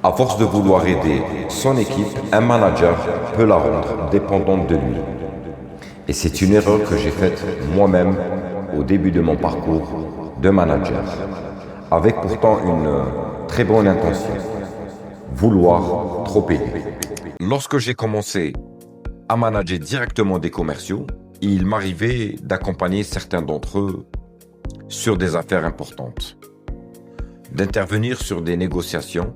À force de vouloir aider son équipe, un manager peut la rendre dépendante de lui. Et c'est une erreur que j'ai faite moi-même au début de mon parcours de manager, avec pourtant une très bonne intention, vouloir trop aider. Lorsque j'ai commencé à manager directement des commerciaux, il m'arrivait d'accompagner certains d'entre eux sur des affaires importantes, d'intervenir sur des négociations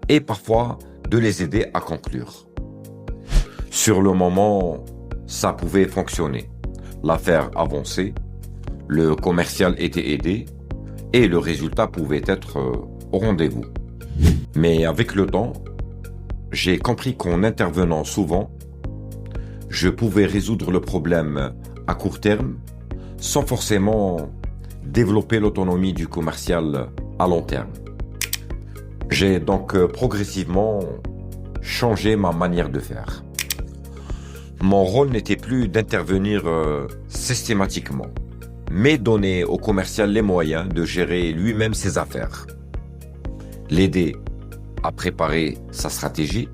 et parfois de les aider à conclure. Sur le moment, ça pouvait fonctionner. L'affaire avançait, le commercial était aidé et le résultat pouvait être au rendez-vous. Mais avec le temps, j'ai compris qu'en intervenant souvent, je pouvais résoudre le problème à court terme sans forcément développer l'autonomie du commercial à long terme. J'ai donc progressivement changé ma manière de faire. Mon rôle n'était plus d'intervenir systématiquement, mais donner au commercial les moyens de gérer lui-même ses affaires. L'aider à préparer sa stratégie,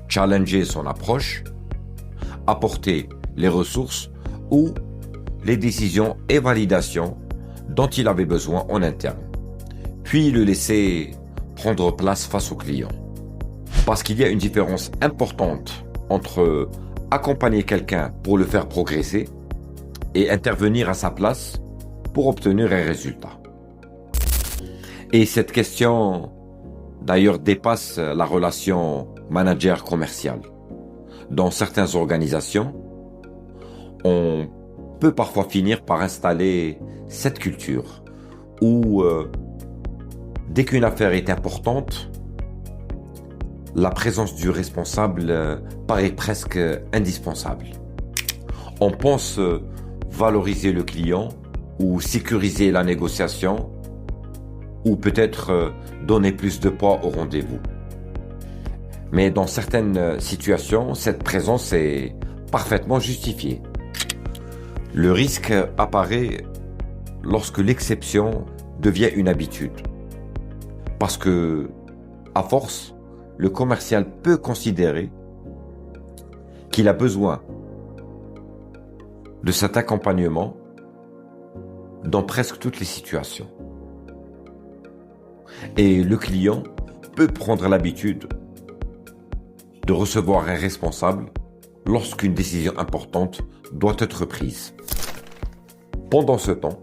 challenger son approche, apporter les ressources ou les décisions et validations dont il avait besoin en interne, puis le laisser prendre place face au client. Parce qu'il y a une différence importante entre accompagner quelqu'un pour le faire progresser et intervenir à sa place pour obtenir un résultat. Et cette question, d'ailleurs, dépasse la relation manager-commercial. Dans certaines organisations, on peut parfois finir par installer cette culture où, dès qu'une affaire est importante, la présence du responsable paraît presque indispensable. On pense valoriser le client ou sécuriser la négociation ou peut-être donner plus de poids au rendez-vous. Mais dans certaines situations, cette présence est parfaitement justifiée. Le risque apparaît lorsque l'exception devient une habitude. Parce que, à force, le commercial peut considérer qu'il a besoin de cet accompagnement dans presque toutes les situations. Et le client peut prendre l'habitude de recevoir un responsable lorsqu'une décision importante doit être prise. Pendant ce temps,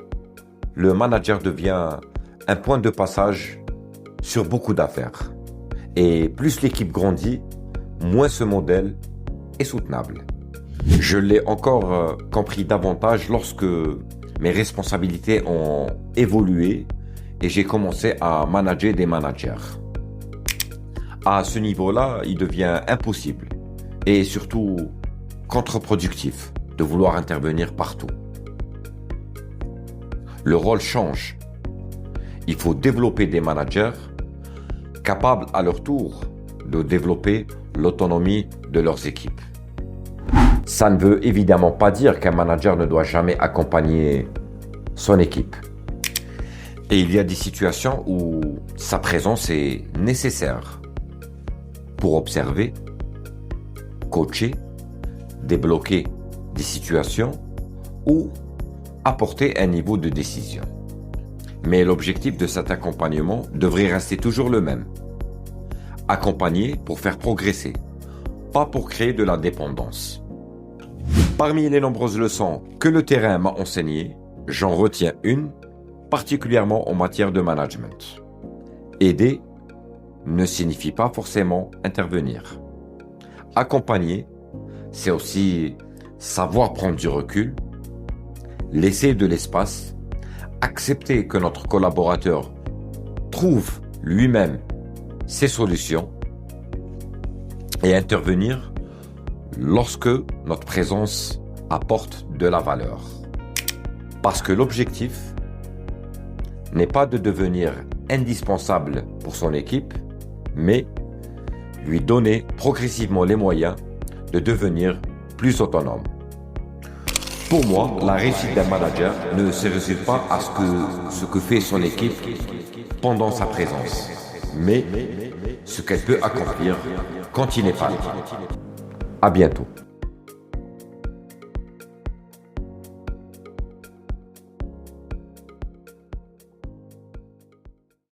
le manager devient un point de passage sur beaucoup d'affaires. Et plus l'équipe grandit, moins ce modèle est soutenable. Je l'ai encore compris davantage lorsque mes responsabilités ont évolué et j'ai commencé à manager des managers. À ce niveau-là, il devient impossible et surtout contre-productif de vouloir intervenir partout. Le rôle change. Il faut développer des managers capables à leur tour de développer l'autonomie de leurs équipes. Ça ne veut évidemment pas dire qu'un manager ne doit jamais accompagner son équipe. Et il y a des situations où sa présence est nécessaire pour observer, coacher, débloquer des situations ou apporter un niveau de décision. Mais l'objectif de cet accompagnement devrait rester toujours le même. Accompagner pour faire progresser, pas pour créer de la dépendance. Parmi les nombreuses leçons que le terrain m'a enseignées, j'en retiens une, particulièrement en matière de management. Aider ne signifie pas forcément intervenir. Accompagner, c'est aussi savoir prendre du recul, laisser de l'espace, accepter que notre collaborateur trouve lui-même ses solutions et intervenir lorsque notre présence apporte de la valeur. Parce que l'objectif n'est pas de devenir indispensable pour son équipe, mais lui donner progressivement les moyens de devenir plus autonome. Pour moi, la réussite d'un manager ne se résume pas à ce que fait son équipe pendant sa présence, mais ce qu'elle peut accomplir quand il n'est pas là. À bientôt.